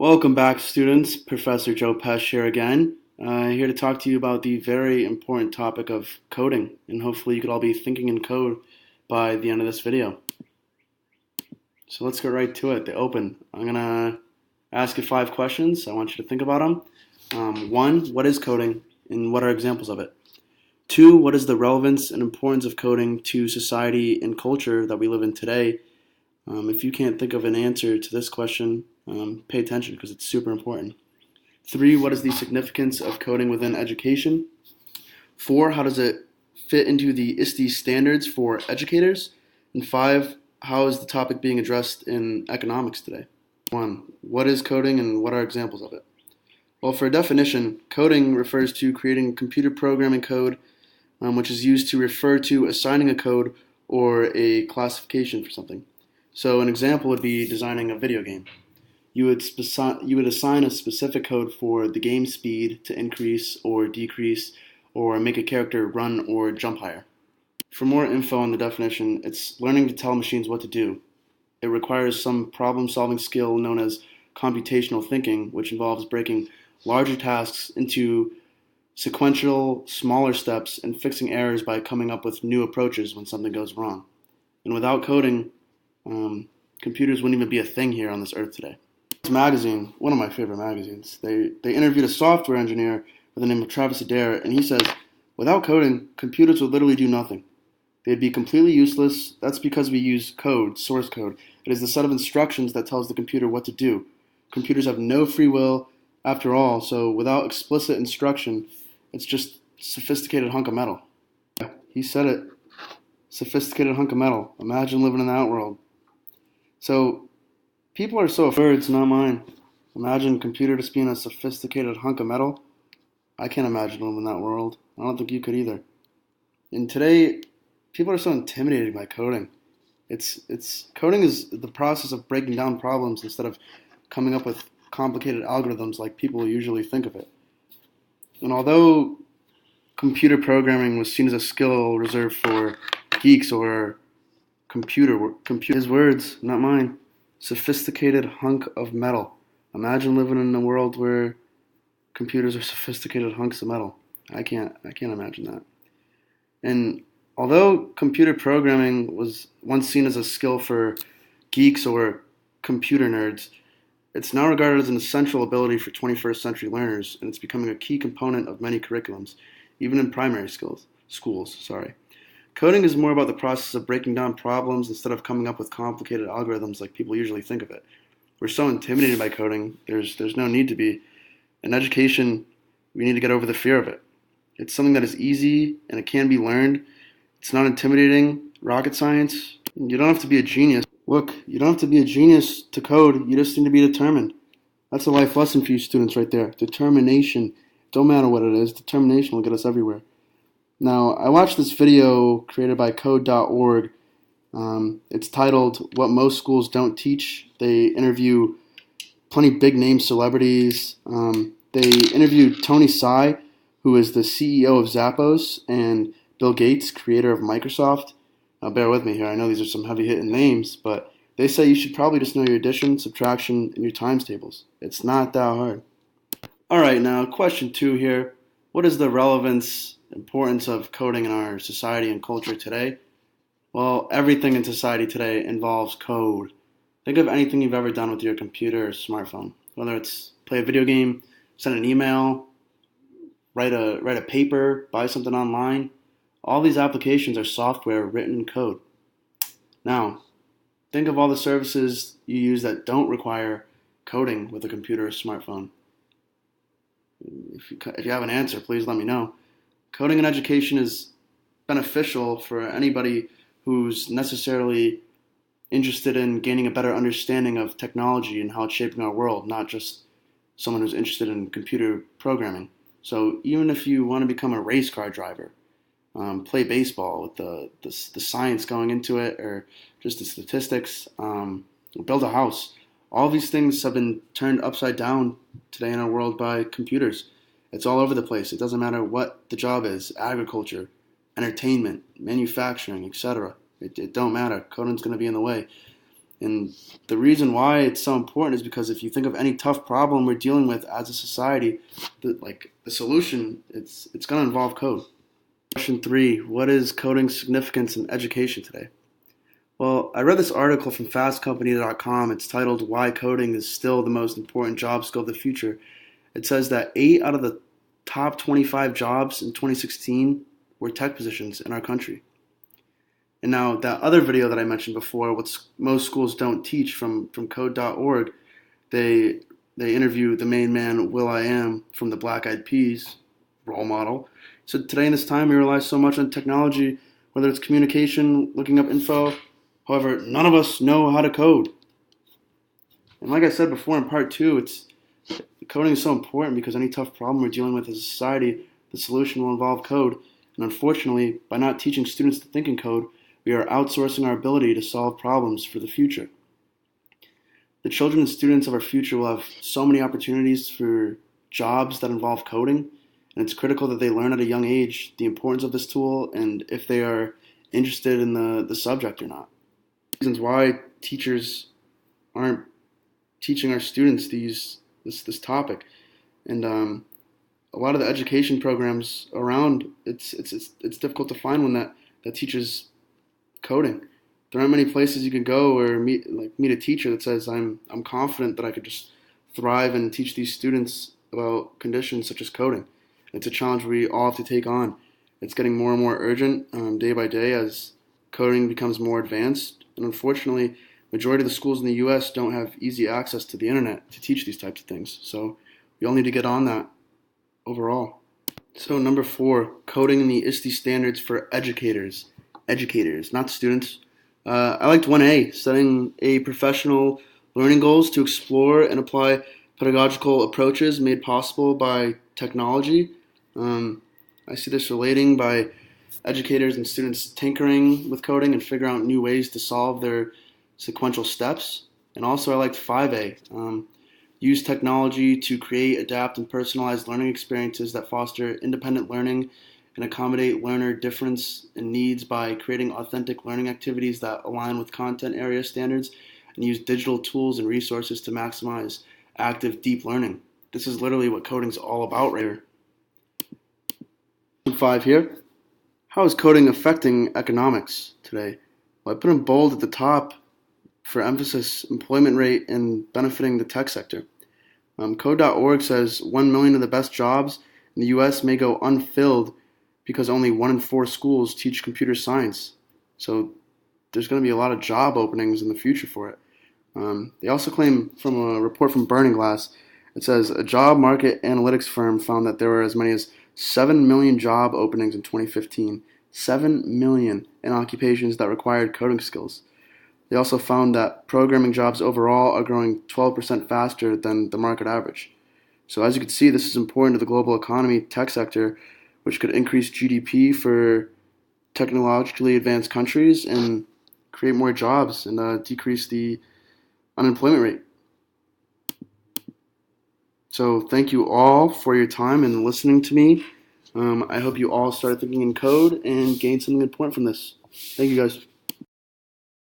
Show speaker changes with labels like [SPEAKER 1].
[SPEAKER 1] Welcome back, students. Professor Joe Pesh here again, here to talk to you about the very important topic of coding, and hopefully you could all be thinking in code by the end of this video. So let's get right to it. The open. I'm going to ask you 5 questions. I want you to think about them. 1, what is coding, and what are examples of it? 2, what is the relevance and importance of coding to society and culture that we live in today? If you can't think of an answer to this question, pay attention because it's super important. 3, what is the significance of coding within education? 4, how does it fit into the ISTE standards for educators? And 5, how is the topic being addressed in economics today? 1, what is coding and what are examples of it? Well, for a definition, coding refers to creating computer programming code, which is used to refer to assigning a code or a classification for something. So an example would be designing a video game. You would assign a specific code for the game speed to increase or decrease or make a character run or jump higher. For more info on the definition, it's learning to tell machines what to do. It requires some problem-solving skill known as computational thinking, which involves breaking larger tasks into sequential, smaller steps and fixing errors by coming up with new approaches when something goes wrong. And without coding, computers wouldn't even be a thing here on this earth today. This magazine, one of my favorite magazines, they interviewed a software engineer by the name of Travis Adair, and he says, without coding, computers would literally do nothing. They'd be completely useless. That's because we use code, source code. It is the set of instructions that tells the computer what to do. Computers have no free will after all, so without explicit instruction, it's just sophisticated hunk of metal. Yeah, he said it. Sophisticated hunk of metal. Imagine living in that world. So, people are so afraid, it's not mine. Imagine a computer just being a sophisticated hunk of metal. I can't imagine living in that world. I don't think you could either. And today, people are so intimidated by coding. Coding is the process of breaking down problems instead of coming up with complicated algorithms like people usually think of it. And although computer programming was seen as a skill reserved for geeks or computer, his words, not mine. Sophisticated hunk of metal. Imagine living in a world where computers are sophisticated hunks of metal. I can't imagine that. And although computer programming was once seen as a skill for geeks or computer nerds, it's now regarded as an essential ability for 21st century learners, and it's becoming a key component of many curriculums, even in primary schools. Coding is more about the process of breaking down problems instead of coming up with complicated algorithms like people usually think of it. We're so intimidated by coding, there's no need to be. In education, we need to get over the fear of it. It's something that is easy and it can be learned. It's not intimidating, rocket science. You don't have to be a genius. Look, you don't have to be a genius to code, you just need to be determined. That's a life lesson for you students right there. Determination. Don't matter what it is, determination will get us everywhere. Now, I watched this video created by code.org. It's titled, What Most Schools Don't Teach. They interview plenty big name celebrities. They interviewed Tony Tsai, who is the CEO of Zappos, and Bill Gates, creator of Microsoft. Now, bear with me here. I know these are some heavy-hitting names, but they say you should probably just know your addition, subtraction, and your times tables. It's not that hard. All right, now, question 2 here. What is the importance of coding in our society and culture today? Well, everything in society today involves code. Think of anything you've ever done with your computer or smartphone, whether it's play a video game, send an email, write a paper, buy something online. All these applications are software written in code. Now, think of all the services you use that don't require coding with a computer or smartphone. If you have an answer, please let me know. Coding in education is beneficial for anybody who's necessarily interested in gaining a better understanding of technology and how it's shaping our world, not just someone who's interested in computer programming. So even if you want to become a race car driver, play baseball with the science going into it, or just the statistics, build a house, all these things have been turned upside down today in our world by computers. It's all over the place. It doesn't matter what the job is, agriculture, entertainment, manufacturing, etc. It don't matter. Coding's going to be in the way. And the reason why it's so important is because if you think of any tough problem we're dealing with as a society, the solution, it's going to involve code. Question 3, what is coding's significance in education today? Well, I read this article from fastcompany.com. It's titled Why Coding is Still the Most Important Job Skill of the Future. It says that 8 out of the top 25 jobs in 2016 were tech positions in our country. And now that other video that I mentioned before, what most schools don't teach from code.org, they interview the main man, will.i.am, from the Black Eyed Peas, role model. So today in this time, we rely so much on technology, whether it's communication, looking up info. However, none of us know how to code. And like I said before in part 2, coding is so important because any tough problem we're dealing with as a society, the solution will involve code. And unfortunately, by not teaching students to think in code, we are outsourcing our ability to solve problems for the future. The children and students of our future will have so many opportunities for jobs that involve coding, and it's critical that they learn at a young age the importance of this tool and if they are interested in the subject or not. Reasons why teachers aren't teaching our students this topic, and a lot of the education programs around, it's difficult to find one that teaches coding. There aren't many places you can go or meet a teacher that says I'm confident that I could just thrive and teach these students about conditions such as coding. It's a challenge we all have to take on. It's getting more and more urgent day by day as coding becomes more advanced, and unfortunately, majority of the schools in the U.S. don't have easy access to the internet to teach these types of things. So we all need to get on that overall. So number 4, coding and the ISTE standards for educators, not students. I liked 1A, setting a professional learning goals to explore and apply pedagogical approaches made possible by technology. I see this relating by educators and students tinkering with coding and figure out new ways to solve their sequential steps. And also I liked 5A, use technology to create, adapt, and personalize learning experiences that foster independent learning and accommodate learner difference in needs by creating authentic learning activities that align with content area standards, and use digital tools and resources to maximize active, deep learning. This is literally what coding is all about right here. 5 here. How is coding affecting economics today? Well, I put in bold at the top for emphasis employment rate and benefiting the tech sector. Code.org says 1 million of the best jobs in the U.S. may go unfilled because only 1 in 4 schools teach computer science. So there's going to be a lot of job openings in the future for it. They also claim from a report from Burning Glass, it says a job market analytics firm found that there were as many as 7 million job openings in 2015, 7 million in occupations that required coding skills. They also found that programming jobs overall are growing 12% faster than the market average. So as you can see, this is important to the global economy, tech sector, which could increase GDP for technologically advanced countries and create more jobs and decrease the unemployment rate. So thank you all for your time and listening to me. I hope you all start thinking in code and gain something important from this. Thank you guys.